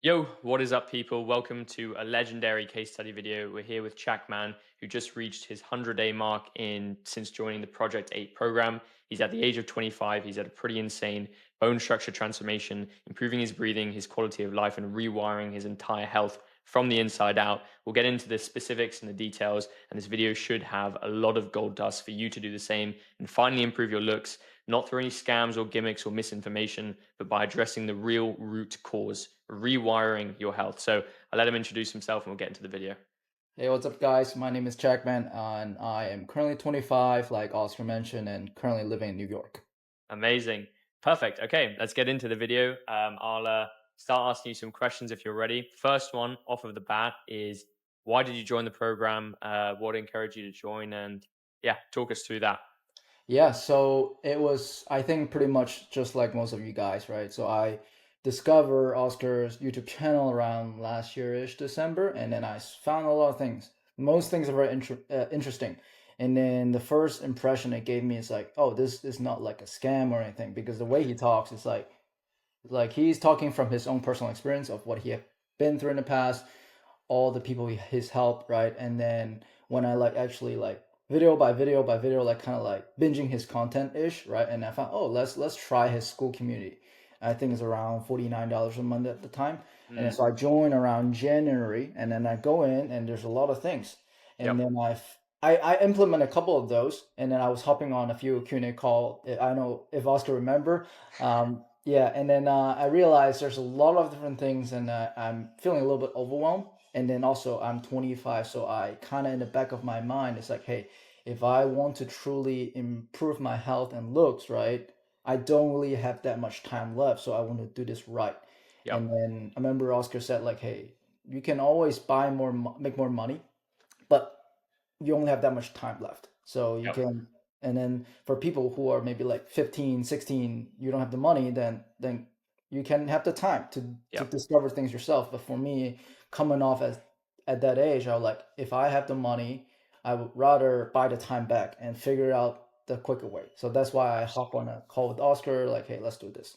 Yo, what is up, people? Welcome to a legendary case study video. We're here with Chakman, who just reached his 100-day mark in since joining the Project 8 program. He's at the age of 25. He's had a pretty insane bone structure transformation, improving his breathing, his quality of life, and rewiring his entire health from the inside out. We'll get into the specifics and the details, and this video should have a lot of gold dust for you to do the same and finally improve your looks, not through any scams or gimmicks or misinformation, but by addressing the real root cause, rewiring your health. So I'll let him introduce himself and we'll get into the video. Hey, what's up, guys? My name is Jackman, and I am currently 25, like Oscar mentioned, and currently living in New York. Amazing. Perfect. Okay, let's get into the video. I'll start asking you some questions if you're ready. First one off of the bat is, why did you join the program? What encouraged you to join? And yeah, talk us through that. Yeah, so it was, I think, pretty much just like most of you guys, right? So I discovered Oscar's YouTube channel around last year-ish December, and then found a lot of things. Most things are very interesting. And then the first impression it gave me is like, oh, this is not like a scam or anything, because the way he talks is like he's talking from his own personal experience of what he had been through in the past, all the people he's helped, right? And then when I like actually like video by video by video, like kind of like binging his content ish, right? And I found, oh, let's try his school community. I think it's around $49 a month at the time. And then Mm, so I joined around January, and then I go in and there's a lot of things. And yep. then I implement a couple of those, and then I was hopping on a few Q&A call. I know if Oscar remember, yeah, and then I realized there's a lot of different things, and I'm feeling a little bit overwhelmed. And then also I'm 25, so I kind of in the back of my mind, it's like, hey, if I want to truly improve my health and looks, right, I don't really have that much time left, so I want to do this right. And Yep. then I remember Oscar said like, hey, you can always buy more, make more money, but you only have that much time left. So you Yep. can, and then for people who are maybe like 15, 16, you don't have the money, then you can have the time to Yep. discover things yourself. But for me, coming off as at that age, I was like, if I have the money, I would rather buy the time back and figure out the quicker way. So that's why I hop on a call with Oscar, like, hey, let's do this.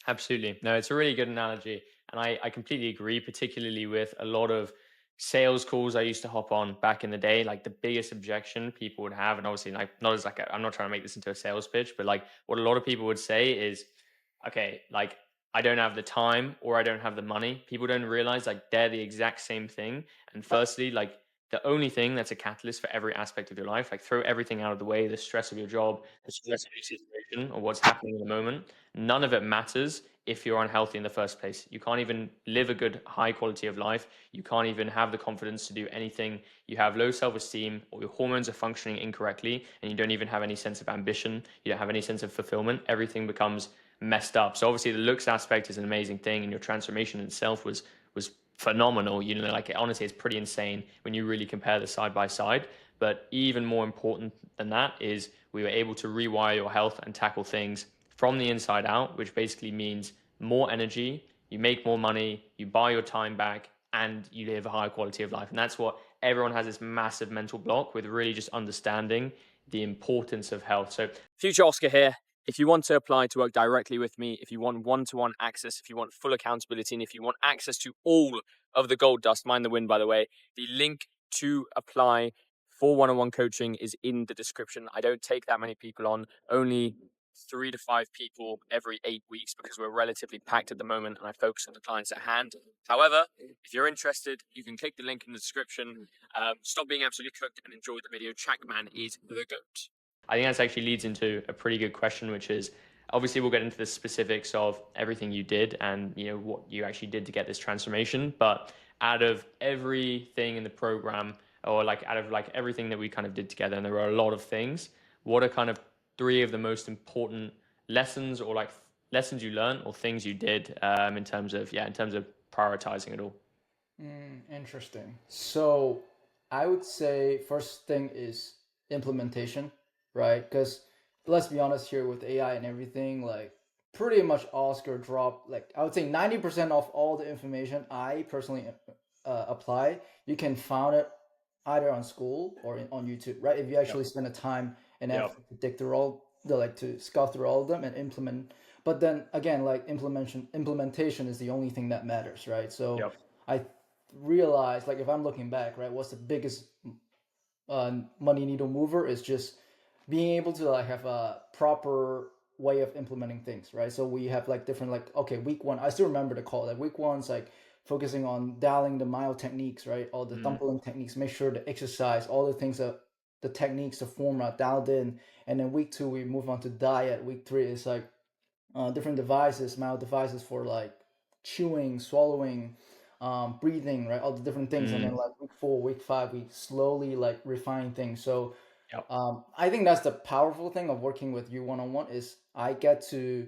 Absolutely. No, it's a really good analogy. And I completely agree, particularly with a lot of sales calls I used to hop on back in the day. Like the biggest objection people would have, and obviously, like, not as like, I'm not trying to make this into a sales pitch, but like what a lot of people would say is, okay, like I don't have the time or I don't have the money. People don't realize like they're the exact same thing. And firstly, like the only thing that's a catalyst for every aspect of your life, like throw everything out of the way, the stress of your job, the stress of your situation, or what's happening in the moment, none of it matters if you're unhealthy in the first place. You can't even live a good, high quality of life. You can't even have the confidence to do anything. You have low self esteem, or your hormones are functioning incorrectly, and you don't even have any sense of ambition. You don't have any sense of fulfillment. Everything becomes messed up. So obviously, the looks aspect is an amazing thing, and your transformation itself was phenomenal. You know, like honestly, it's pretty insane when you really compare the side by side. But even more important than that is we were able to rewire your health and tackle things from the inside out, which basically means more energy, you make more money, you buy your time back, and you live a higher quality of life. And that's what everyone has, this massive mental block with really just understanding the importance of health. So, Future Oscar here. If you want to apply to work directly with me, if you want one-to-one access, if you want full accountability, and if you want access to all of the gold dust, mind the wind, by the way, the link to apply for one-on-one coaching is in the description. I don't take that many people on, only 3 to 5 people every 8 weeks because we're relatively packed at the moment and I focus on the clients at hand. However, if you're interested, you can click the link in the description. Stop being absolutely cooked and enjoy the video. Trackman is the GOAT. I think that actually leads into a pretty good question, which is obviously we'll get into the specifics of everything you did and what you actually did to get this transformation. But out of everything in the program, or like out of like everything that we kind of did together, and there were a lot of things, what are kind of three of the most important lessons or like lessons you learned or things you did in terms of prioritizing it all? Interesting. So I would say first thing is implementation, right? Because let's be honest here with AI and everything, like pretty much Oscar dropped, like I would say 90% of all the information I personally apply, you can find it either on school or on YouTube, right? If you Yep. actually spend the time and Yep. effort to dig through all the like to scout through all of them and implement But then again, like implementation is the only thing that matters, right? So Yep. I realized, like, if I'm looking back, right, what's the biggest money needle mover is just being able to like have a proper way of implementing things, right? So we have like different, like, okay, week one, I still remember the call. Like week one's like focusing on dialing the mile techniques, right? All the Mm, dumpling techniques, make sure the exercise, all the things that the techniques, the form are dialed in. And then week two we move on to diet. Week three is like different devices, mouth devices for like chewing, swallowing, breathing, right? All the different things. And then mm, like week four, week five, we slowly like refine things. So yep. I think that's the powerful thing of working with you one on one is I get to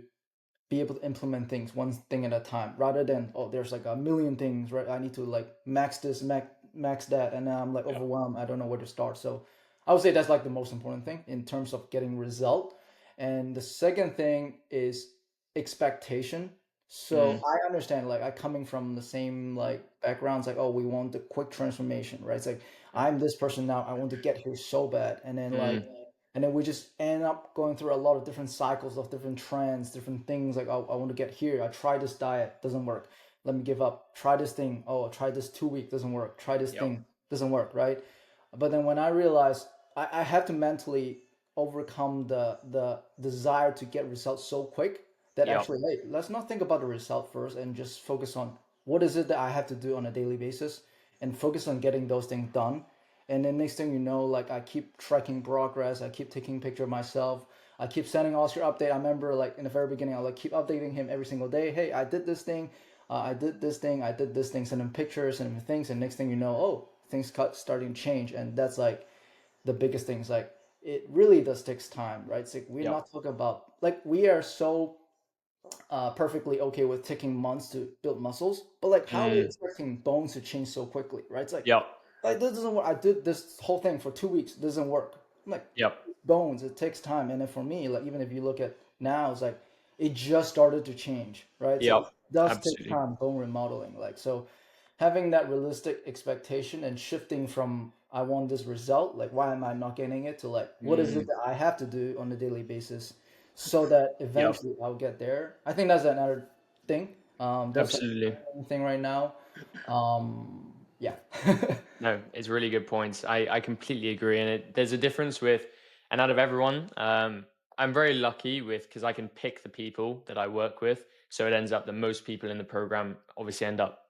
be able to implement things one thing at a time rather than, oh, there's like a million things, right? I need to like max this, max that, and then I'm like Yep. overwhelmed. I don't know where to start. So I would say that's like the most important thing in terms of getting result. And the second thing is expectation. So Mm, I understand, like, I coming from the same like backgrounds, like, oh, we want the quick transformation, right? It's like I'm this person now, I want to get here so bad, and then like mm, and then we just end up going through a lot of different cycles of different trends, different things. Like, oh, I want to get here. I try this diet, doesn't work. Let me give up. Try this thing. Oh, try this 2 week, doesn't work. Try this yep. thing, doesn't work, right? But then when I realized I have to mentally overcome the desire to get results so quick that Yep. actually, hey, let's not think about the result first and just focus on what is it that I have to do on a daily basis and focus on getting those things done. And then next thing you know, like I keep tracking progress, I keep taking picture of myself, I keep sending Oscar update. I remember like in the very beginning, I like keep updating him every single day. Hey, I did this thing, I did this thing, I did this thing, send him pictures, send him things, and next thing you know, oh, things cut starting to change, and that's like the biggest things. Like it really does takes time, right? It's like we're Yep. not talking about like we are so perfectly okay with taking months to build muscles, but like how are we Mm, expecting bones to change so quickly, right? It's yep. like this doesn't work. I did this whole thing for 2 weeks, it doesn't work. I'm like Yep. bones, it takes time. And then for me, like even if you look at now, it's like it just started to change, right? It's like Yep. it does take Absolutely. time, bone remodeling. Like so having that realistic expectation and shifting from I want this result, like why am I not getting it, to like what is it Mm, that I have to do on a daily basis so that yep. eventually I'll get there. I think that's another thing. That's like Absolutely. the thing right now. Yeah. No, it's really good points. I completely agree. And there's a difference with, and out of everyone, I'm very lucky with because I can pick the people that I work with. So it ends up that most people in the program obviously end up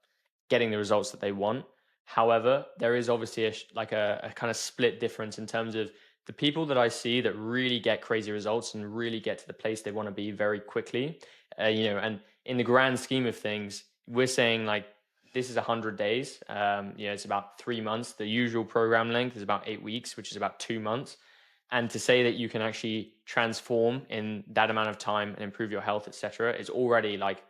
getting the results that they want. However, there is obviously like a kind of split difference in terms of the people that I see that really get crazy results and really get to the place they want to be very quickly. And in the grand scheme of things, we're saying like this is 100 days. It's about 3 months. The usual program length is about 8 weeks, which is about 2 months. And to say that you can actually transform in that amount of time and improve your health, etc., is already like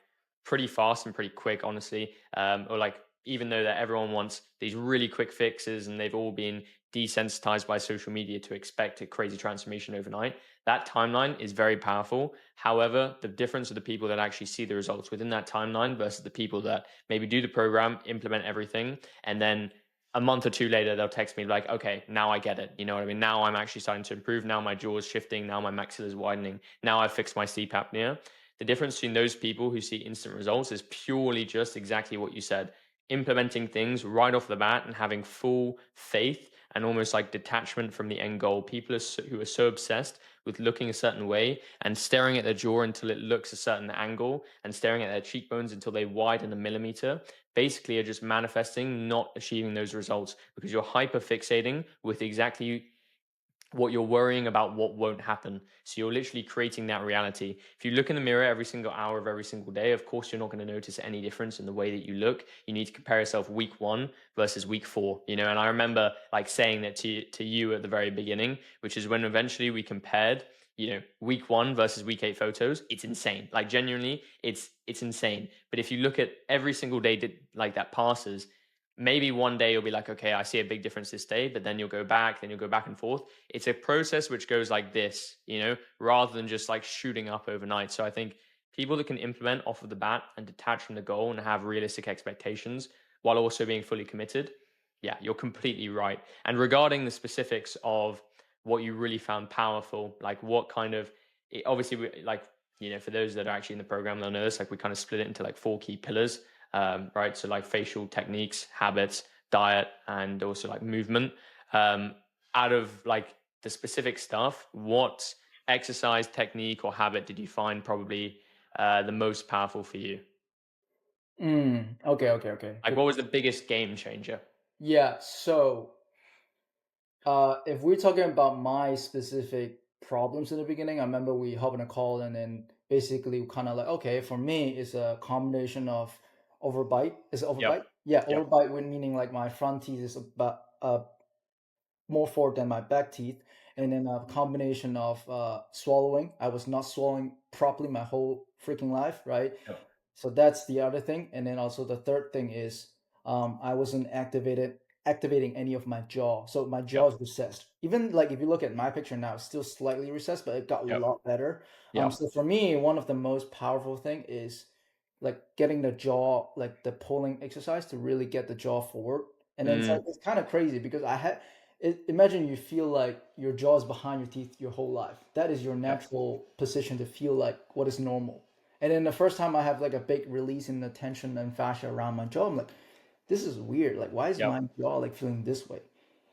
pretty fast and pretty quick, honestly. Or like even though that everyone wants these really quick fixes and they've all been desensitized by social media to expect a crazy transformation overnight, that timeline is very powerful. However, the difference of the people that actually see the results within that timeline versus the people that maybe do the program, implement everything, and then a month or two later they'll text me like, okay, now I get it. You know what I mean? Now I'm actually starting to improve. Now my jaw is shifting. Now my maxilla is widening. Now I've fixed my sleep apnea. The difference between those people who see instant results is purely just exactly what you said, implementing things right off the bat and having full faith and almost like detachment from the end goal. People who are so obsessed with looking a certain way and staring at their jaw until it looks a certain angle and staring at their cheekbones until they widen a millimeter basically are just manifesting, not achieving those results because you're hyper fixating with exactly what you're worrying about what won't happen. So you're literally creating that reality. If you look in the mirror every single hour of every single day, of course, you're not going to notice any difference in the way that you look. You need to compare yourself week one versus week four, And I remember like saying that to you at the very beginning, which is when eventually we compared, week one versus week eight photos. It's insane. Like genuinely, it's insane. But if you look at every single day like that passes, maybe one day you'll be like, okay, I see a big difference this day, but then you'll go back, then you'll go back and forth. It's a process which goes like this, rather than just like shooting up overnight. So I think people that can implement off of the bat and detach from the goal and have realistic expectations while also being fully committed, yeah, you're completely right. And regarding the specifics of what you really found powerful, like what kind of, obviously, like, for those that are actually in the program, they'll know this. Like we kind of split it into like four key pillars, right? So like facial techniques, habits, diet, and also like movement. Um, Out of like the specific stuff, what exercise technique or habit did you find probably the most powerful for you? Okay, okay, okay. Like, Good. what was the biggest game changer? Yeah, so if we're talking about my specific problems in the beginning, I remember we hop on a call and then basically kind of like, okay, for me, it's a combination of overbite. Is it Yep. overbite? Yeah, Yep. overbite would meaning like my front teeth is about more forward than my back teeth, and then a combination of swallowing. I was not swallowing properly my whole freaking life, right? Yep. So that's the other thing. And then also the third thing is I wasn't activating any of my jaw. So my jaw Yep. is recessed. Even like if you look at my picture now, it's still slightly recessed, but it got a Yep. lot better. Yep. So for me, one of the most powerful thing is like getting the jaw, like the pulling exercise to really get the jaw forward. And then Mm, it's kind of crazy because imagine you feel like your jaw is behind your teeth your whole life. That is your yep. natural position to feel like what is normal. And then the first time I have like a big release in the tension and fascia around my jaw, I'm like, this is weird. Like, why is Yep. my jaw like feeling this way?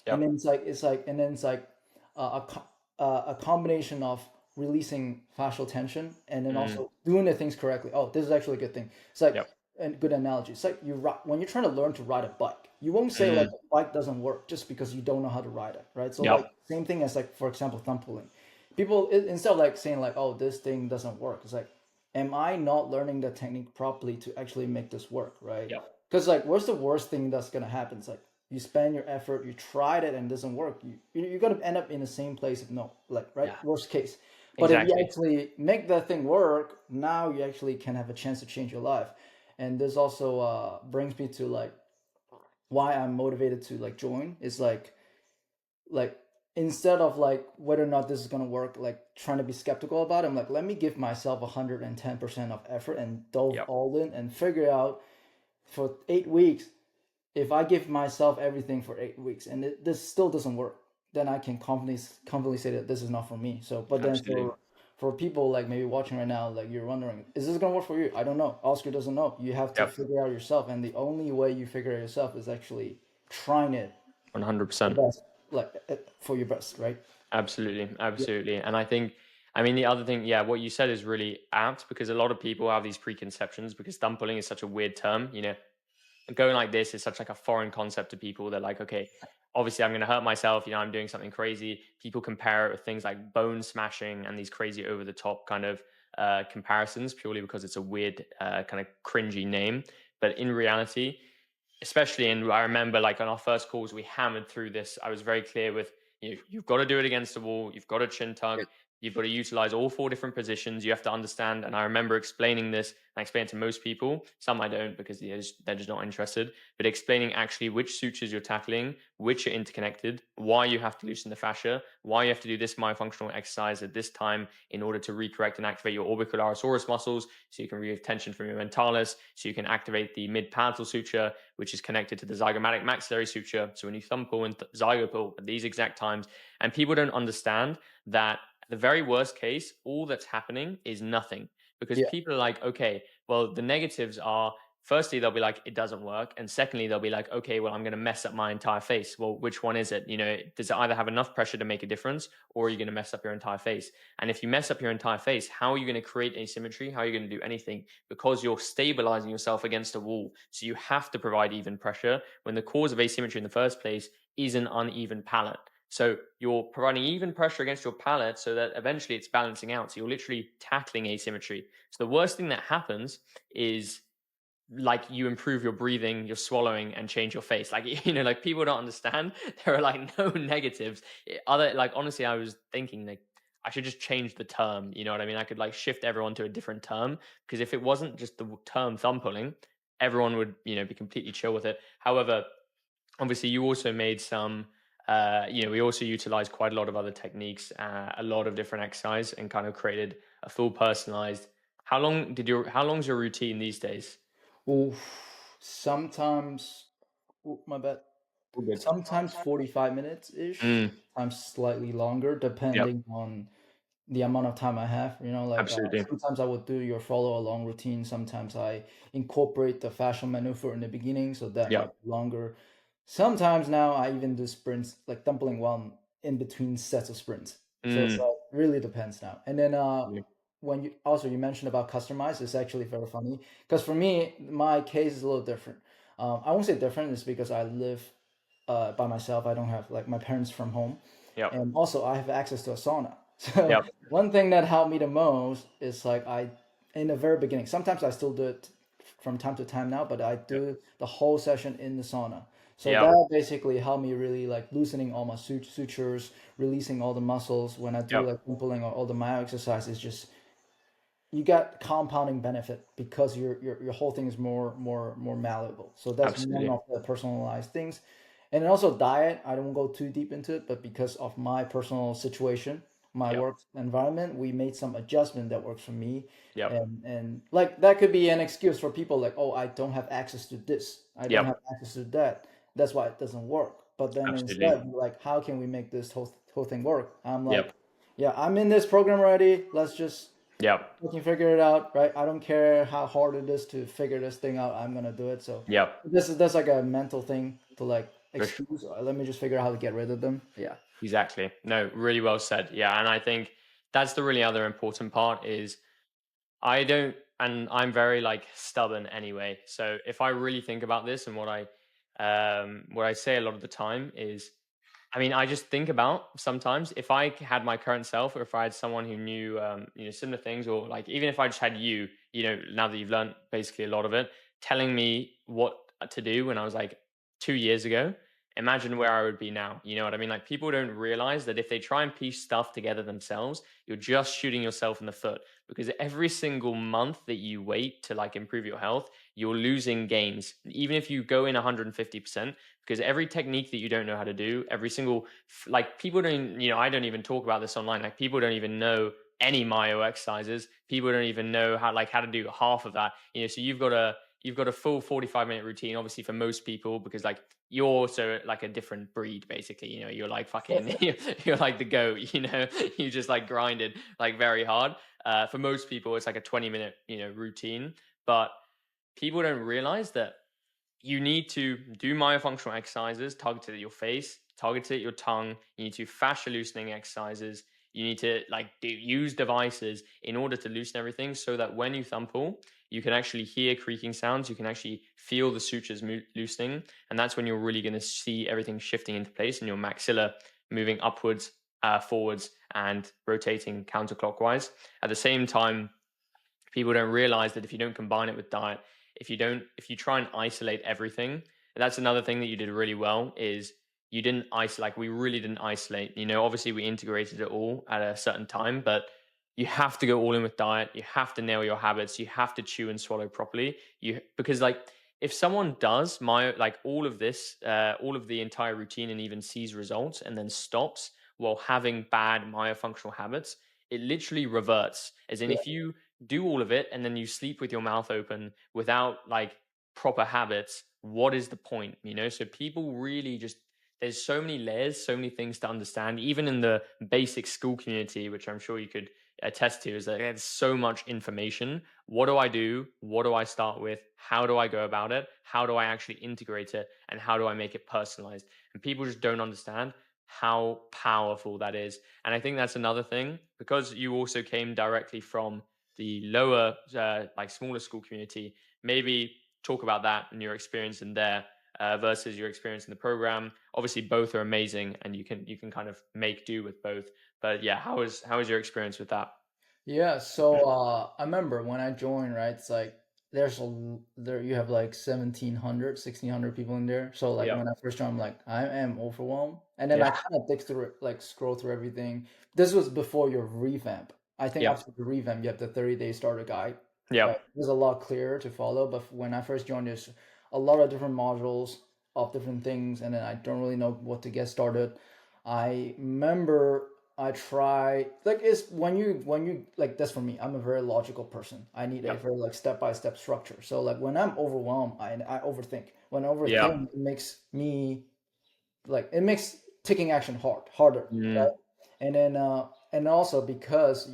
And then Yep. and then it's like a combination of releasing fascial tension and then Mm, also doing the things correctly. Oh, this is actually a good thing. It's like yep. a good analogy. It's like when you're trying to learn to ride a bike, you won't say like Mm, the bike doesn't work just because you don't know how to ride it, right? So like yep. same thing as like for example thumb pulling. People instead of like saying like oh this thing doesn't work, it's like am I not learning the technique properly to actually make this work, right? Yep. Because like what's the worst thing that's gonna happen? It's like you spend your effort, you tried it and it doesn't work. You're gonna end up in the same place if no, like right, Yeah. worst case. But if you Exactly. actually make that thing work, now you actually can have a chance to change your life. And this also brings me to like why I'm motivated to like join is like instead of like whether or not this is gonna work, like trying to be skeptical about it, I'm like, let me give myself 110% of effort and dove Yep. all in and figure out for 8 weeks. If I give myself everything for 8 weeks and this still doesn't work, then I can confidently say that this is not for me. So, but then Absolutely. for people like maybe watching right now, like you're wondering, is this gonna work for you? I don't know. Oscar doesn't know. You have to Yep. figure out yourself, and the only way you figure it yourself is actually trying it the 100%. best, like for your best, right? Absolutely. Yeah. Absolutely. And I think, I mean, the other thing, yeah, what you said is really apt because a lot of people have these preconceptions because thumb pulling is such a weird term. Going like this is such like a foreign concept to people. They're like, okay, obviously I'm going to hurt myself. I'm doing something crazy. People compare it with things like bone smashing and these crazy over the top kind of comparisons purely because it's a weird kind of cringy name. But in reality, especially in I remember like on our first calls we hammered through this. I was very clear with you've got to do it against the wall, you've got to chin tuck, you've got to utilize all four different positions, you have to understand. And I remember explaining this, and I explain it to most people, some I don't because they're just not interested, but explaining actually which sutures you're tackling, which are interconnected, why you have to loosen the fascia, why you have to do this myofunctional exercise at this time in order to recorrect and activate your orbicularis muscles so you can relieve tension from your mentalis, so you can activate the mid palatal suture, which is connected to the zygomatic maxillary suture. So when you thumb pull and zygo pull at these exact times, and people don't understand that the very worst case, all that's happening is nothing. Because Yeah. people are like, okay, well, the negatives are firstly, they'll be like, it doesn't work. And secondly, they'll be like, okay, well, I'm going to mess up my entire face. Well, which one is it? Does it either have enough pressure to make a difference or are you going to mess up your entire face? And if you mess up your entire face, how are you going to create asymmetry? How are you going to do anything? Because you're stabilizing yourself against a wall. So you have to provide even pressure when the cause of asymmetry in the first place is an uneven palate. So you're providing even pressure against your palate so that eventually it's balancing out. So you're literally tackling asymmetry. So the worst thing that happens is like you improve your breathing, your swallowing, and change your face. Like like people don't understand. There are like no negatives. Other like honestly, I was thinking like I should just change the term. You know what I mean? I could like shift everyone to a different term because if it wasn't just the term thumb pulling, everyone would be completely chill with it. However, obviously you also made some. We also utilized quite a lot of other techniques, a lot of different exercise, and kind of created a full personalized. How long's your routine these days? Oof. Sometimes, oh, my bad. All good. Sometimes 45 minutes ish, Mm, sometimes slightly longer, yep. depending on the amount of time I have. Like Absolutely. sometimes I would do your follow along routine. Sometimes I incorporate the fashial maneuver in the beginning, so that Yeah. might be longer. Sometimes now I even do sprints, like dumpling one in between sets of sprints. So Mm. it really depends now. And then Yeah. when you mentioned about customize, it's actually very funny because for me, my case is a little different. I won't say different, it's because I live by myself. I don't have like my parents from home, Yep. and also I have access to a sauna. So Yep. one thing that helped me the most is like in the very beginning. Sometimes I still do it from time to time now, but I Yep. do the whole session in the sauna. So Yep. that basically helped me really like loosening all my sutures, releasing all the muscles. When I do Yep. like pulling or all the myo exercises, just you got compounding benefit because your whole thing is more malleable. So that's one Absolutely. of the personalized things. And then also diet, I don't go too deep into it, but because of my personal situation, my Yep. work environment, we made some adjustment that works for me. Yep. And like that could be an excuse for people like, oh, I don't have access to this, I don't Yep. have access to that. That's why it doesn't work. But then Absolutely. instead, like, how can we make this whole thing work? I'm like, Yep. yeah, I'm in this program already. Let's just Yep. we can figure it out, right? I don't care how hard it is to figure this thing out. I'm gonna do it. So Yep. that's like a mental thing to like For sure. excuse. Let me just figure out how to get rid of them. Yeah. Exactly. No, really well said. Yeah, and I think that's the really other important part is I don't, and I'm very like stubborn anyway. So if I really think about this, and what I say a lot of the time is, I mean, I just think about sometimes if I had my current self, or if I had someone who knew, similar things, or like even if I just had you, now that you've learned basically a lot of it, telling me what to do when I was like 2 years ago. Imagine where I would be now. You know what I mean? Like people don't realize that if they try and piece stuff together themselves, you're just shooting yourself in the foot because every single month that you wait to like improve your health, you're losing gains. Even if you go in 150%, because every technique that you don't know how to do, every single like people don't, I don't even talk about this online. Like people don't even know any myo exercises. People don't even know how to do half of that. So you've got a full 45-minute routine, obviously for most people, because like you're also like a different breed, basically. You're like fucking, you're like the goat. You just like grinded like very hard. For most people, it's like a 20-minute, routine. But people don't realize that you need to do myofunctional exercises targeted at your face, targeted at your tongue. You need to fascia loosening exercises. You need to like use devices in order to loosen everything so that when you thumb pull, you can actually hear creaking sounds. You can actually feel the sutures loosening. And that's when you're really going to see everything shifting into place and your maxilla moving upwards, forwards, and rotating counterclockwise. At the same time, people don't realize that if you don't combine it with diet, if you try and isolate everything, and that's another thing that you did really well is you didn't isolate. Like we really didn't isolate. Obviously we integrated it all at a certain time, but you have to go all in with diet. You have to nail your habits. You have to chew and swallow properly. Because like if someone does like all of this, all of the entire routine and even sees results and then stops while having bad myofunctional habits, it literally reverts. As in, Yeah. if you do all of it and then you sleep with your mouth open without like proper habits, what is the point? So people really just, there's so many layers, so many things to understand, even in the basic school community, which I'm sure you could attest to, is that there's so much information. What do I do? What do I start with? How do I go about it? How do I actually integrate it? And how do I make it personalized? And people just don't understand how powerful that is. And I think that's another thing, because you also came directly from the lower, like smaller school community. Maybe talk about that and your experience in there versus your experience in the program. Obviously, both are amazing, and you can kind of make do with both. But yeah, how was your experience with that? Yeah, so I remember when I joined, right? It's like there you have like 1,700, 1,600 people in there. So like Yeah, when I first joined, I'm like, I am overwhelmed. And then I yeah, kind of dig through it, like scroll through everything. This was before your revamp. I think yeah, after the revamp, you have the 30-day starter guide, yeah, right? It was a lot clearer to follow. But when I first joined, there's a lot of different modules of different things, and then I don't really know what to get started. I remember I try like it's when you like that's for me. I'm a very logical person. I need a yeah, very like step by step structure. So like when I'm overwhelmed, I overthink. When I yeah. overthink, it makes me like it makes taking action harder, Mm, right? And then and also because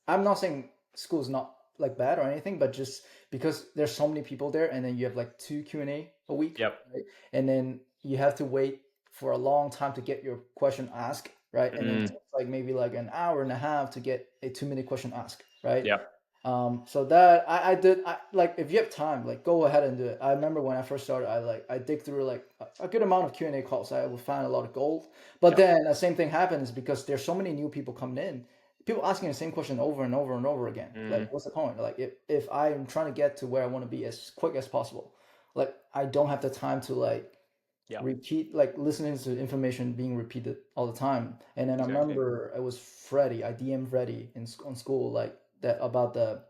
I'm not saying school's not like bad or anything, but just because there's so many people there, and then you have like two Q&A a week, Yep. right? And then you have to wait for a long time to get your question asked, right? And then it Mm, takes like maybe like an hour and a half to get a 2 minute question asked, right? yep. So that I did, like, if you have time, like, go ahead and do it. I remember when I first started, I dig through like a good amount of Q&A calls. I will find a lot of gold. But Yep. then the same thing happens because there's so many new people coming in, people asking the same question over and over and over again. Like, Mm, what's the point? Like, if I am trying to get to where I want to be as quick as possible, like, I don't have the time to like yep. repeat, like listening to information being repeated all the time. And then I Exactly. remember it was Freddie. I DM'd Freddie on school, like, that about the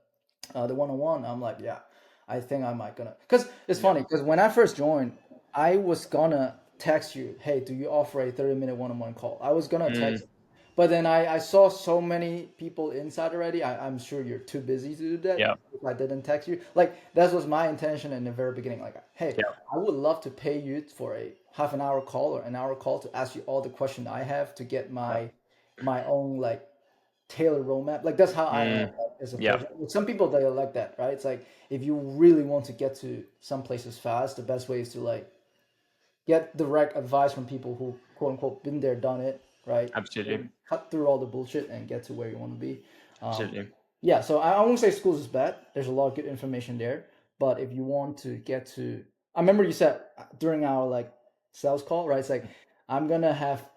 one-on-one. I'm like, yeah, I think I might gonna, because it's Yep. funny, because when I first joined, I was gonna text you, hey, do you offer a 30-minute one-on-one call? I was gonna text Mm, you. But then I saw so many people inside already. I'm sure you're too busy to do that yep. if I didn't text you. Like, that was my intention in the very beginning. Like, hey, Yep. I would love to pay you for a half an hour call or an hour call to ask you all the questions I have to get Yep. my own like tailored roadmap. Like, that's how I am, Mm, like, as a person. yep. With some people, they are like that, right? It's like, if you really want to get to some places fast, the best way is to like get direct advice from people who, quote unquote, been there, done it, right? Absolutely. And cut through all the bullshit and get to where you want to be. Um, Absolutely. yeah, so I won't say schools is bad. There's a lot of good information there, but if you want to get to, I remember you said during our like sales call, right? It's like, I'm gonna have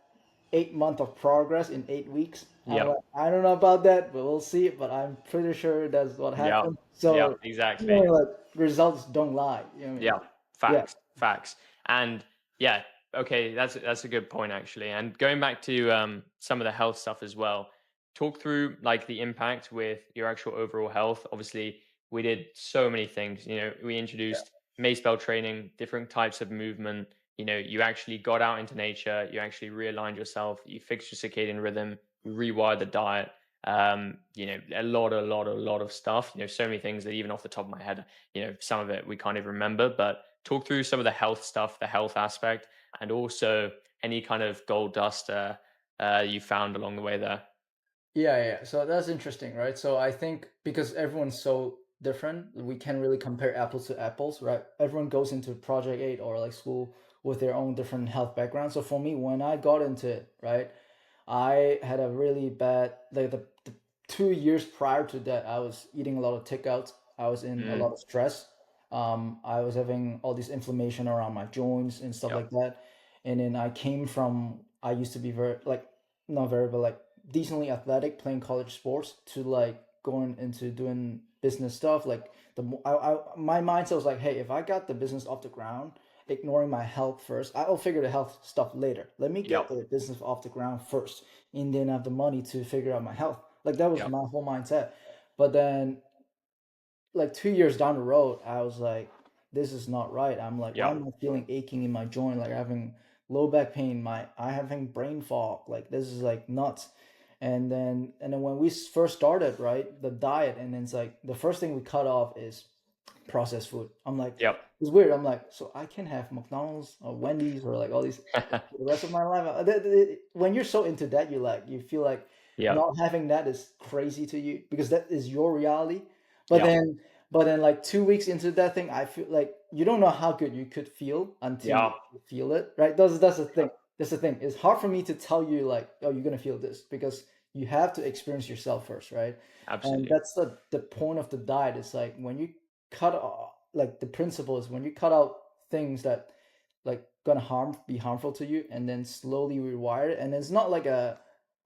8 months of progress in 8 weeks. I'm like, Yep. I don't know about that, but we'll see. But I'm pretty sure that's what Yep. happened. Yep. So, Exactly. like, results don't lie. You know what I mean? Yeah, Yeah, facts, facts. And yeah, okay, that's a good point actually. And going back to some of the health stuff as well, talk through like the impact with your actual overall health. Obviously, we did so many things. You know, we introduced mace bell training, different types of movement. You know, you actually got out into nature, you actually realigned yourself, you fixed your circadian rhythm, rewired the diet. You know, a lot of stuff. You know, so many things that even off the top of my head, you know, some of it we can't even remember, but talk through some of the health stuff, the health aspect, and also any kind of gold dust you found along the way there. yeah. So that's interesting, right? So I think because everyone's so different, we can't really compare apples to apples, right? Everyone goes into Project 8 or like school with their own different health background. So for me, when I got into it, right, I had a really bad, like, the 2 years prior to that, I was eating a lot of takeouts. I was in a lot Mm, of stress. I was having all this inflammation around my joints and stuff yep, like that. And then I used to be very, like, not very, but like decently athletic, playing college sports, to like going into doing business stuff. Like, my mindset was like, hey, if I got the business off the ground, ignoring my health first, I'll figure the health stuff later. Let me get yep, the business off the ground first, and then I have the money to figure out my health. Like, that was yep, my whole mindset. But then, like, 2 years down the road, I was like, this is not right. I'm like, why yep, am I feeling aching in my joint? Like, having low back pain, I having brain fog. Like, this is like nuts. And then when we first started, right, the diet, and then it's like the first thing we cut off is processed food. I'm like, yep, it's weird. I'm like, so I can have McDonald's or Wendy's or like all these for the rest of my life. When you're so into that, you feel like yep, not having that is crazy to you because that is your reality. But yep, then, like 2 weeks into that thing, I feel like you don't know how good you could feel until you yep, feel it, right? That's the thing. yep, That's the thing. It's hard for me to tell you like, oh, you're gonna feel this because you have to experience yourself first, right? And absolutely. that's the point of the diet. It's like when you cut off, like, the principle is when you cut out things that like gonna be harmful to you, and then slowly rewire it. And it's not like a,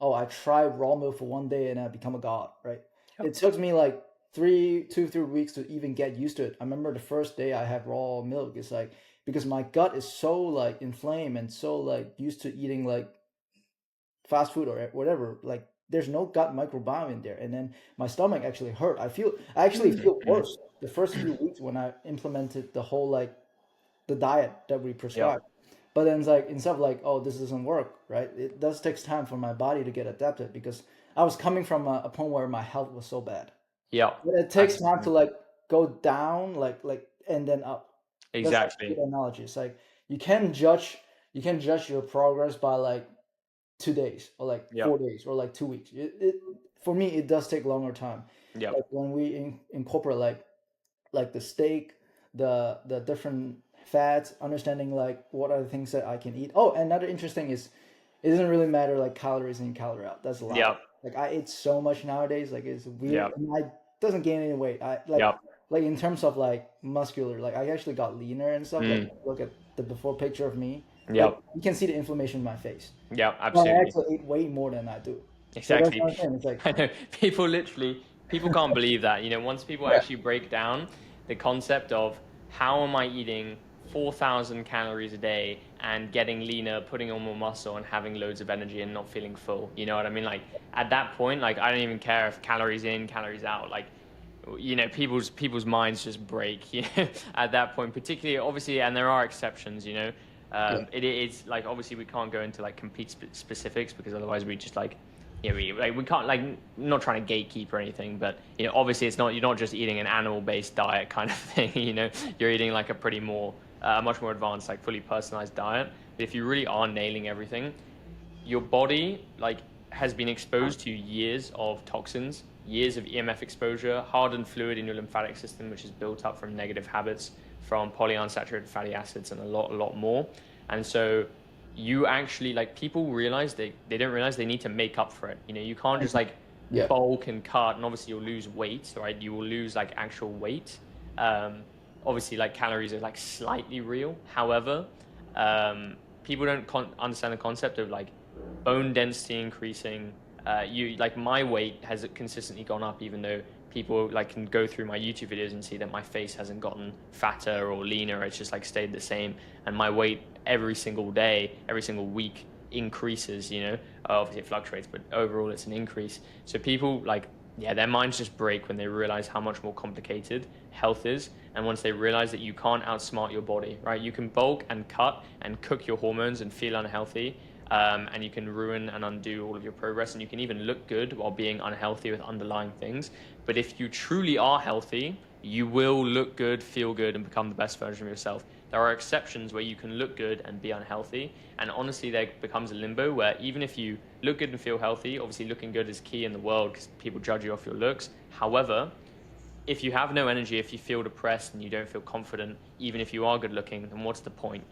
oh, I tried raw milk for one day and I become a god, right? Yep, It took me like 3 weeks to even get used to it. I remember the first day I had raw milk. It's like, because my gut is so like inflamed and so like used to eating like fast food or whatever, like, there's no gut microbiome in there, and then my stomach actually hurt. I actually mm, feel mm, worse the first few weeks when I implemented the whole, like, the diet that we yep, prescribed. But then it's like, instead of like, oh, this doesn't work, right? It does takes time for my body to get adapted because I was coming from a point where my health was so bad. yep, But it takes time to absolutely, like go down, like, and then up. That's like a exactly. good analogy. It's like you can judge your progress by like 2 days or like Yep. 4 days or like 2 weeks. For me, it does take longer time. Yep. Like when we incorporate like the steak, the different fats, understanding like what are the things that I can eat. Oh, another interesting is it doesn't really matter like calories in, calorie out. That's a lie. Yep. Like I eat so much nowadays, like it's weird, Yep. and I doesn't gain any weight. I Yep. like in terms of like muscular, like I actually got leaner and stuff. Like Mm. look at the before picture of me. Like Yep. you can see the inflammation in my face. Yep. But I Absolutely. actually eat way more than I do. So that's Exactly. what I'm saying. It's like I know people can't believe that. Once people yeah, actually break down the concept of how am I eating 4,000 calories a day and getting leaner, putting on more muscle and having loads of energy and not feeling full. You know what I mean? Like at that point, like I don't even care if calories in, calories out. Like people's minds just break. At that point, particularly obviously, and there are exceptions. yeah, It's like obviously we can't go into like complete specifics because otherwise we just like we can't like not trying to gatekeep or anything, but obviously it's not you're not just eating an animal based diet kind of thing. You're eating like a pretty more much more advanced, like fully personalized diet. But if you really are nailing everything, your body like has been exposed to years of toxins, years of EMF exposure, hardened fluid in your lymphatic system, which is built up from negative habits, from polyunsaturated fatty acids, and a lot more. And so you actually like people realize they don't realize they need to make up for it. You can't just like yeah. bulk and cut, and obviously you'll lose weight, right? You will lose like actual weight. Um, Obviously, like calories are like slightly real. However, people don't understand the concept of like bone density increasing. You like my weight has consistently gone up, even though people like can go through my YouTube videos and see that my face hasn't gotten fatter or leaner. It's just like stayed the same, and my weight every single day, every single week increases. Obviously it fluctuates, but overall it's an increase. So people like yeah, their minds just break when they realize how much more complicated health is. And once they realize that you can't outsmart your body, right? You can bulk and cut and cook your hormones and feel unhealthy. And you can ruin and undo all of your progress. And you can even look good while being unhealthy with underlying things. But if you truly are healthy, you will look good, feel good, and become the best version of yourself. There are exceptions where you can look good and be unhealthy. And honestly, there becomes a limbo where even if you look good and feel healthy, obviously looking good is key in the world because people judge you off your looks. However, if you have no energy, if you feel depressed and you don't feel confident, even if you are good looking, then what's the point?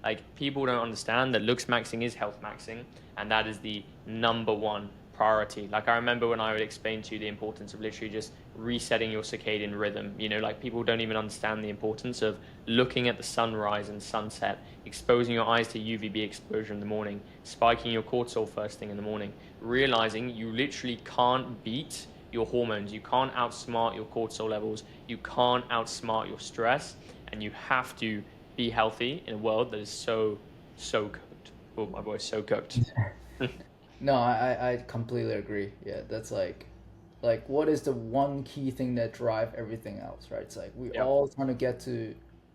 Like people don't understand that looks maxing is health maxing, and that is the number one priority. Like I remember when I would explain to you the importance of literally just resetting your circadian rhythm. Like people don't even understand the importance of looking at the sunrise and sunset, exposing your eyes to UVB exposure in the morning, spiking your cortisol first thing in the morning, realizing you literally can't beat your hormones. You can't outsmart your cortisol levels. You can't outsmart your stress. And you have to be healthy in a world that is so cooked. Oh, my voice, so cooked. No, I completely agree. Yeah, that's like what is the one key thing that drive everything else, right? It's like we Yep. all trying to get to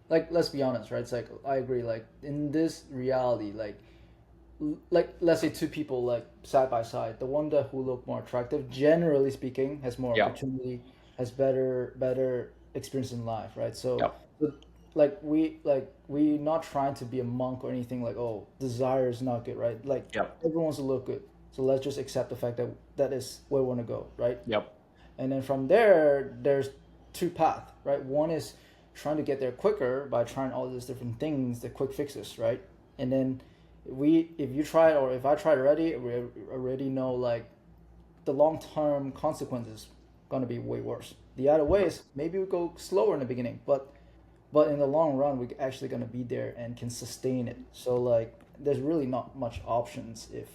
like let's be honest, right? It's like I agree, like in this reality, like let's say two people like side by side, the one that who look more attractive, generally speaking, has more Yep. opportunity, has better experience in life, right? So, Yep. but like we not trying to be a monk or anything like oh desire is not good, right? Like Yep. everyone wants to look good, so let's just accept the fact that that is where we want to go, right? Yep. And then from there, there's two paths, right? One is trying to get there quicker by trying all these different things, the quick fixes, right? And then if you try it or if I tried already, we already know like the long term consequences gonna be way worse. The other way is maybe we go slower in the beginning, but in the long run, we're actually gonna be there and can sustain it. So like, there's really not much options if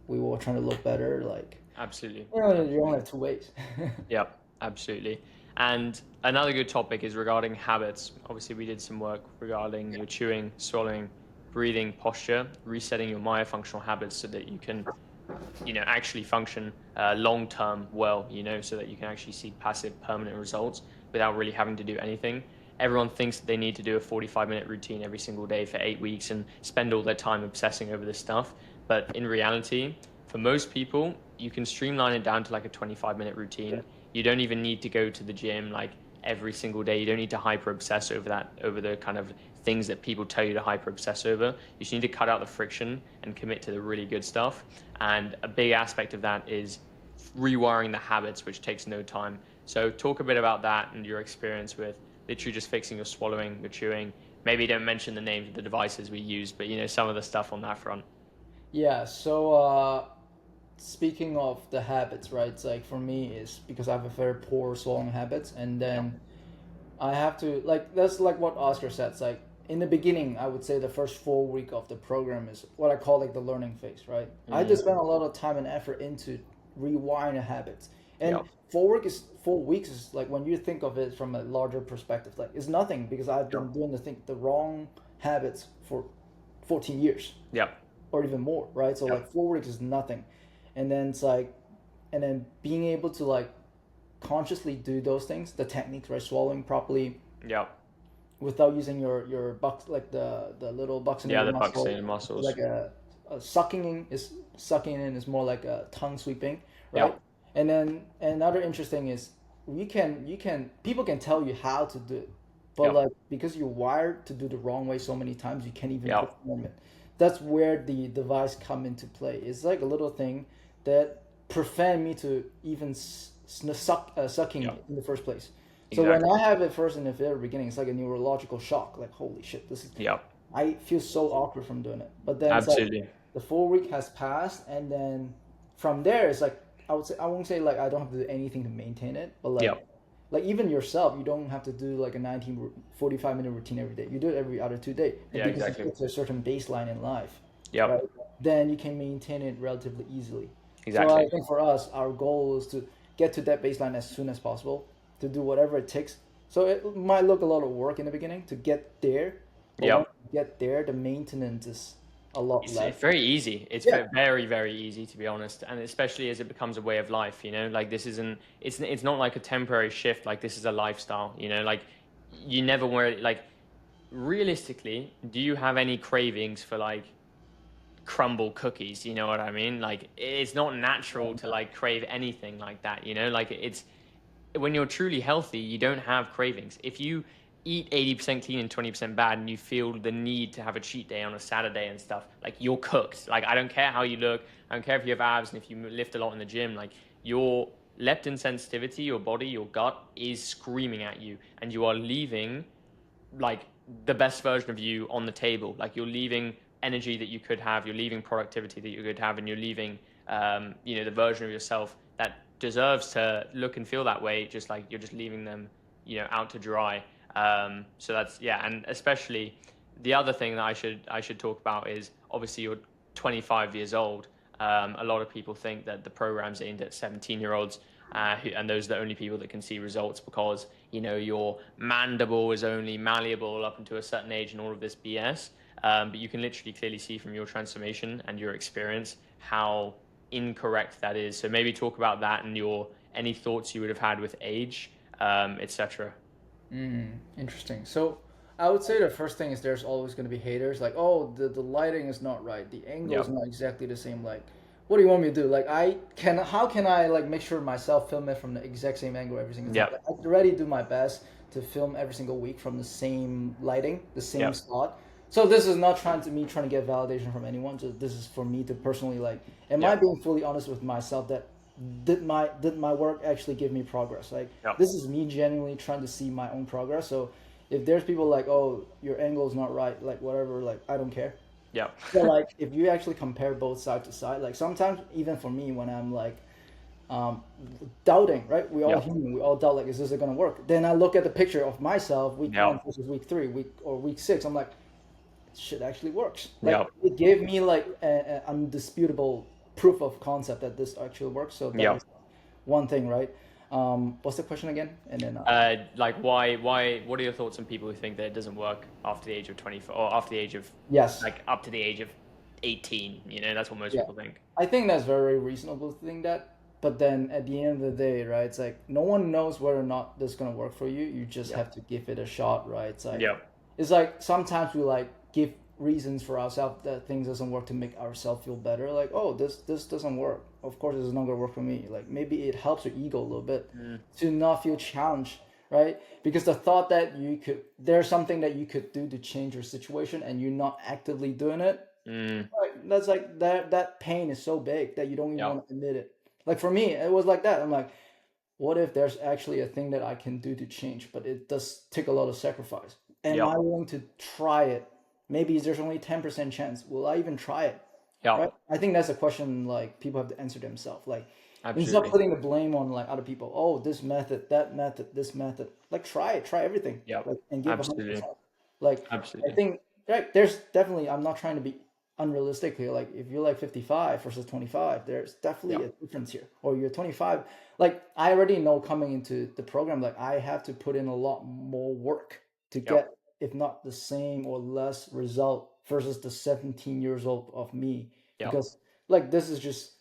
we were trying to look better. Like, Absolutely. you only Absolutely. have two ways. Yep, absolutely. And another good topic is regarding habits. Obviously, we did some work regarding your chewing, swallowing, breathing, posture, resetting your myofunctional habits so that you can, actually function long term well, so that you can actually see passive, permanent results without really having to do anything. Everyone thinks that they need to do a 45-minute routine every single day for 8 weeks and spend all their time obsessing over this stuff. But in reality, for most people, you can streamline it down to like a 25-minute Yeah. routine. You don't even need to go to the gym. Like every single day. You don't need to hyper obsess over that, over the kind of things that people tell you to hyper obsess over. You just need to cut out the friction and commit to the really good stuff. And a big aspect of that is rewiring the habits, which takes no time. So talk a bit about that and your experience with literally just fixing your swallowing, your chewing. Maybe don't mention the names of the devices we use, but some of the stuff on that front. Yeah, so speaking of the habits, right? It's like for me is because I have a very poor swallowing habits, and Yeah. then I have to like that's like what Oscar said. It's like in the beginning, I would say the first 4 week of the program is what I call like the learning phase, right? I had to Mm. spend a lot of time and effort into rewiring the habits, and Yep. 4 weeks is like when you think of it from a larger perspective, like it's nothing because I've Yep. been doing the wrong habits for 14 years Yep. or even more, right? So Yep. like 4 weeks is nothing, and then it's like, and then being able to like consciously do those things, the techniques, right? Swallowing properly Yep. without using your bucks, like the little Yeah, buccinator the muscle, buccal muscles. like a sucking in is more like a tongue sweeping, right? Yep. And then another interesting is you can people can tell you how to do it, but Yep. like because you're wired to do the wrong way so many times, you can't even Yep. perform it. That's where the device come into play. It's like a little thing that prevent me to even sucking Yep. in the first place. So when Exactly. I have it first in the very beginning, it's like a neurological shock. Like holy shit, this is. Yep. I feel so awkward from doing it. But then it's like Absolutely. the 4 week has passed, and then from there it's like I would say I won't say like I don't have to do anything to maintain it, but Yep. like even yourself, you don't have to do like a 45-minute routine every day. You do it every other 2 day, but Yeah, because you exactly. get to a certain baseline in life, right? Yep. Then you can maintain it relatively easily. So I Exactly. think for us, our goal is to get to that baseline as soon as possible, to do whatever it takes. So it might look a lot of work in the beginning to get there, but once Yep. you get there, the maintenance is a lot It's less. very easy. It's Yeah, very, very easy to be honest, and especially as it becomes a way of life. Like this isn't. It's not like a temporary shift. Like this is a lifestyle. Like you never wear like. Realistically, do you have any cravings for like crumble cookies? You know what I mean? Like it's not natural to like crave anything like that. Like it's when you're truly healthy, you don't have cravings. If you eat 80% clean and 20% bad and you feel the need to have a cheat day on a Saturday and stuff, like you're cooked. Like I don't care how you look, I don't care if you have abs and if you lift a lot in the gym, like your leptin sensitivity, your body, your gut is screaming at you and you are leaving like the best version of you on the table. Like you're leaving energy that you could have, you're leaving productivity that you could have, and you're leaving, the version of yourself that deserves to look and feel that way. Just like you're just leaving them, out to dry. So that's yeah, and especially the other thing that I should talk about is obviously you're 25 years old. A lot of people think that the program's aimed at 17-year-olds, and those are the only people that can see results because your mandible is only malleable up until a certain age and all of this BS. But you can literally clearly see from your transformation and your experience how incorrect that is. So maybe talk about that and your any thoughts you would have had with age, etc. interesting. So I would say the first thing is there's always going to be haters like, oh, the lighting is not right, the angle is Yep. not exactly the same. Like, what do you want me to do? Like, how can I like make sure myself film it from the exact same angle every single time? Like, Yep. I already do my best to film every single week from the same lighting, the same Yep. spot. So this is not trying to get validation from anyone. Just this is for me to personally like. Am I Yep. being fully honest with myself that did my work actually give me progress? Like Yep. this is me genuinely trying to see my own progress. So if there's people like, oh, your angle is not right, like whatever, like I don't care. Yep. But like if you actually compare both side to side, like sometimes even for me when I'm like um, doubting, right? We all Yep. human, we all doubt like, is this gonna work? Then I look at the picture of myself week one Yep. versus week three, week six. I'm like, shit actually works. Like Yep. it gave me like a undisputable proof of concept that this actually works. So that is Yep. one thing, right? What's the question again? And then Like what are your thoughts on people who think that it doesn't work after the age of 24 or after the age of yes, like up to the age of 18? That's what most yeah, people think. I think that's very reasonable to think that. But then at the end of the day, right? It's like no one knows whether or not this is gonna work for you. You just Yep. have to give it a shot, right? Yep. It's like sometimes we like give reasons for ourselves that things doesn't work to make ourselves feel better. Like, oh, this doesn't work. Of course, it's not gonna work for me. Like maybe it helps your ego a little bit Mm. to not feel challenged, right? Because the thought that there's something that you could do to change your situation and you're not actively doing it, Mm, that's like that pain is so big that you don't even yeah, want to admit it. Like for me, it was like that. I'm like, what if there's actually a thing that I can do to change, but it does take a lot of sacrifice? Am yeah, I willing to try it? Maybe there's only 10% chance. Will I even try it? yeah, Right? I think that's a question like people have to answer themselves. Like instead of absolutely. putting the blame on like other people, oh, this method, that method, this method, like try it, try everything, Yeah, like and give absolutely, 100%. Like I absolutely. think like there's definitely I'm not trying to be unrealistic here. Like if you're like 55 versus 25, there's Yeah, definitely a difference here. Or you're 25. Like I already know coming into the program, like I have to put in a lot more work to yeah, get, if not the same or less result versus the 17 years old of me. yeah, Because like this is just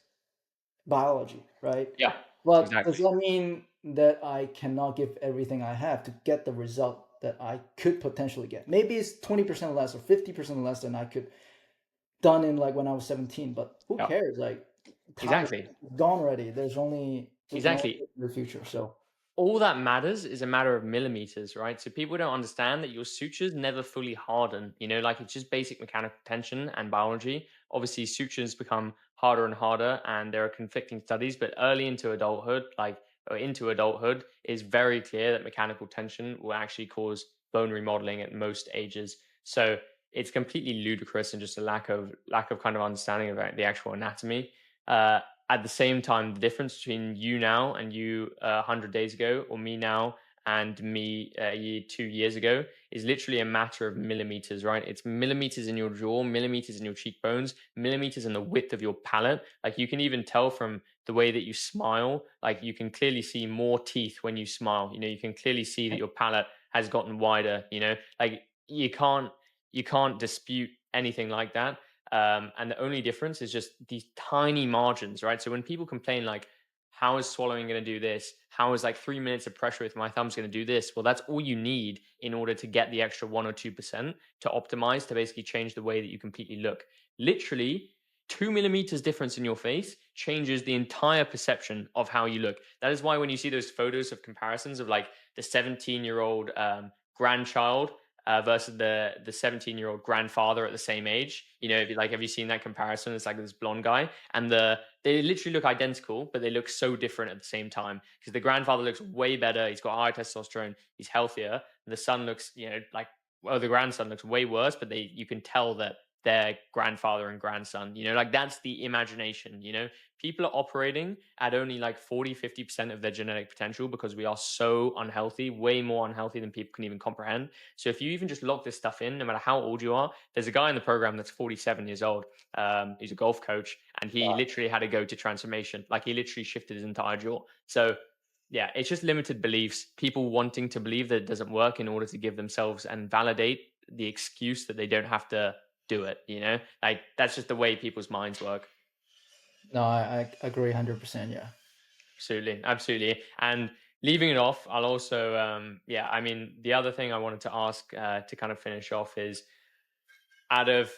biology, right? yeah, But does exactly. that mean that I cannot give everything I have to get the result that I could potentially get? Maybe it's 20% less or 50% less than I could done in like when I was 17, but who Yeah, cares? Like time is exactly, gone already. There's only we can only exactly. look to the future. So All that matters is a matter of millimeters, right? So people don't understand that your sutures never fully harden. Like it's just basic mechanical tension and biology. Obviously, sutures become harder and harder, and there are conflicting studies. But early into adulthood, or into adulthood, is very clear that mechanical tension will actually cause bone remodeling at most ages. So it's completely ludicrous and just a lack of kind of understanding of the actual anatomy. Uh, at the same time, the difference between you now and you 100 days ago, or me now and me 2 years ago, is literally a matter of millimeters, right? It's millimeters in your jaw, millimeters in your cheekbones, millimeters in the width of your palate. Like you can even tell from the way that you smile, like you can clearly see more teeth when you smile. You can clearly see that your palate has gotten wider. Like you can't dispute anything like that. And the only difference is just these tiny margins, right? So when people complain, like, how is swallowing going to do this? How is like 3 minutes of pressure with my thumbs going to do this? Well, that's all you need in order to get the extra 1 or 2% to optimize to basically change the way that you completely look. Literally, 2 millimeters difference in your face changes the entire perception of how you look. That is why when you see those photos of comparisons of like the 17-year-old grandchild versus the 17-year-old grandfather at the same age. If you like, have you seen that comparison? It's like this blonde guy, and they literally look identical, but they look so different at the same time because the grandfather looks way better. He's got higher testosterone. He's healthier. And the son looks, like well, the grandson looks way worse, but you can tell that their grandfather and grandson. Like that's the imagination. People are operating at only like 40-50% of their genetic potential because we are so unhealthy, way more unhealthy than people can even comprehend. So if you even just log this stuff in, no matter how old you are, there's a guy in the program that's 47 years old. He's a golf coach, and he literally had to go to transformation. Like he literally shifted his entire jaw. So yeah, it's just limited beliefs. People wanting to believe that it doesn't work in order to give themselves and validate the excuse that they don't have to do it. Like that's just the way people's minds work. no, I agree 100%. Yeah. Absolutely, absolutely. And leaving it off, I'll also, yeah, I mean, the other thing I wanted to ask to kind of finish off is out of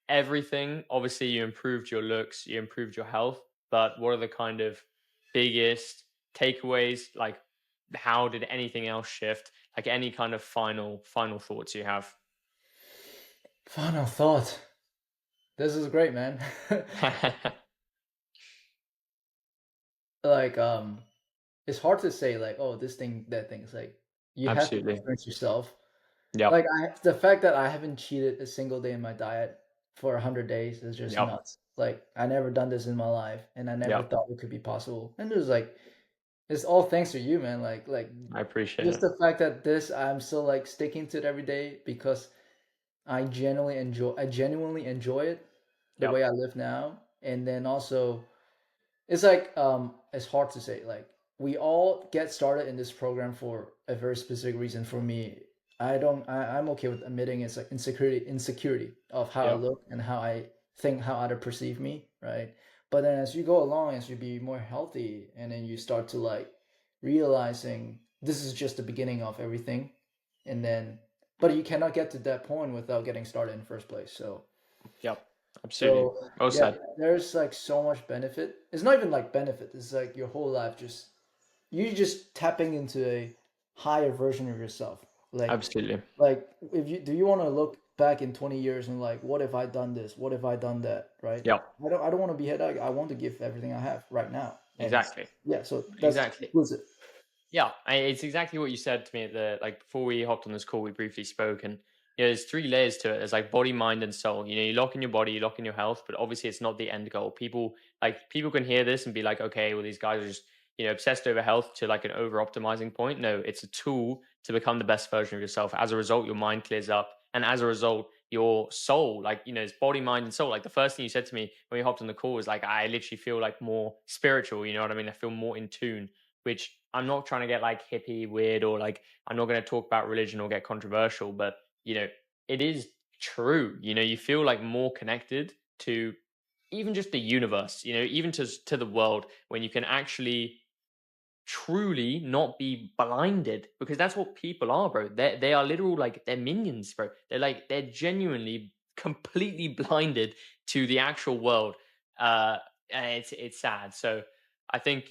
everything, obviously you improved your looks, you improved your health, but what are the kind of biggest takeaways? Like, how did anything else shift? Like, any kind of final thoughts you have? Final thought. This is great, man. like it's hard to say like, oh, this thing, that thing. It's like you have to Absolutely. experience yourself. Like Yep. the fact that I haven't cheated a single day in my diet for 100 days is just Yep. nuts. Like I never done this in my life, and I never Yep. thought it could be possible. And it was like it's all thanks to you, man. Like I appreciate just it. the fact that this I'm still like sticking to it every day because I genuinely enjoy it the Yep. way I live now. And then also it's like it's hard to say. Like we all get started in this program for a very specific reason. For me, I'm okay with admitting it's like insecurity of how I Yep. look and how I think how other perceive me, right? But then as you go along, as you be more healthy, and then you start to like realizing this is just the beginning of everything, and then but you cannot get to that point without getting started in the first place. So Yep. Absolutely. so Well yeah, said. there's like so much benefit. It's not even like benefit. It's like your whole life just you just tapping into a higher version of yourself. Absolutely. Like if you do you want to look back in 20 years and like what if I done this? What if I done that? Right? Yeah, I don't want to be head. I want to give everything I have right now. And exactly. yeah, so that's Exactly. exclusive. Yeah, it's exactly what you said to me at the like before we hopped on this call. We briefly spoke, and there's three layers to it. There's like body, mind, and soul. You lock in your body, you lock in your health, but obviously it's not the end goal. People can hear this and be like, okay, well these guys are just obsessed over health to like an over optimizing point. No, it's a tool to become the best version of yourself. As a result, your mind clears up, and as a result, your soul, like it's body, mind, and soul. Like the first thing you said to me when we hopped on the call was like, I literally feel like more spiritual. You know what I mean? I feel more in tune, which I'm not trying to get like hippie weird, or like I'm not going to talk about religion or get controversial, but it is true. You feel like more connected to even just the universe, even to the world, when you can actually truly not be blinded, because that's what people are, bro. They are literal, like they're minions, bro. They're genuinely completely blinded to the actual world. uh and it's sad. So I think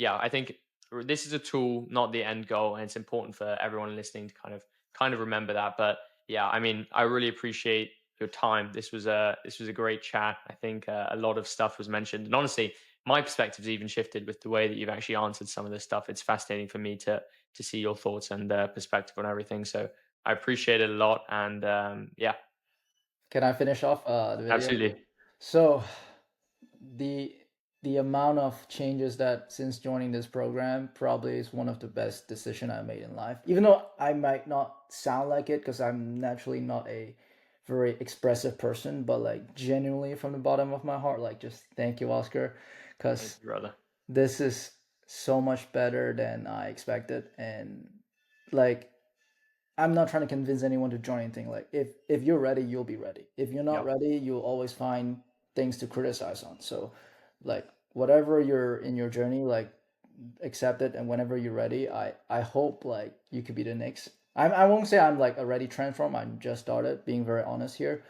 this is a tool, not the end goal, and it's important for everyone listening to kind of remember that. But yeah, I mean, I really appreciate your time. This was a great chat. I think a lot of stuff was mentioned, and honestly, my perspective's even shifted with the way that you've actually answered some of this stuff. It's fascinating for me to see your thoughts and perspective on everything. So I appreciate it a lot. And yeah, Can I finish off the video? absolutely. So the the amount of changes that since joining this program probably is one of the best decision I made in life. Even though I might not sound like it because I'm naturally not a very expressive person, but like genuinely from the bottom of my heart, like just thank you, Oscar, Thank because you, brother. this is so much better than I expected. And like I'm not trying to convince anyone to join anything. Like if you're ready, you'll be ready. If you're not Yeah, ready, you'll always find things to criticize on. So like whatever you're in your journey, like accept it, and whenever you're ready, I hope like you could be the next. I won't say I'm like already transformed. I'm just started, being very honest here.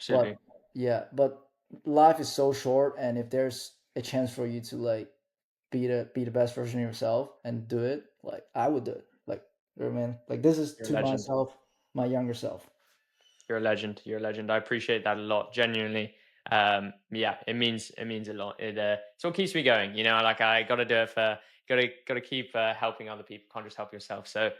But absolutely. yeah, but life is so short, and if there's a chance for you to like be the best version of yourself and do it, like I would do it. Like, you know what I mean? Like this is You're a to legend. myself, my younger self. You're a legend. You're a legend. I appreciate that a lot, genuinely. Yeah, it means a lot. It's what keeps me going. Like I got to do it for got to keep helping other people. Can't just help yourself. So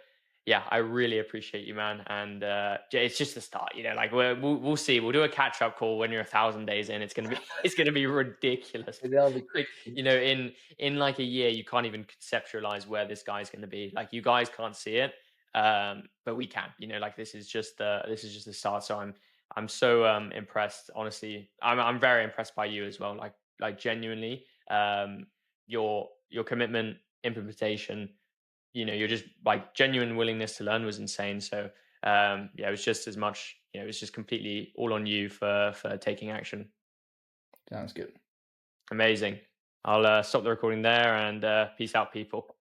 yeah, I really appreciate you, man. And it's just the start. Like we'll see. We'll do a catch up call when you're 1,000 days in. It's gonna be it's gonna be ridiculous. That'll be Like crazy. in like a year, you can't even conceptualize where this guy's gonna be. Like you guys can't see it, but we can. Like this is just the start. So I'm so impressed. Honestly, I'm very impressed by you as well. Like genuinely, your commitment, implementation, you're just like genuine willingness to learn was insane. So yeah, it was just as much. It was just completely all on you for taking action. Sounds good. Amazing. I'll stop the recording there, and peace out, people.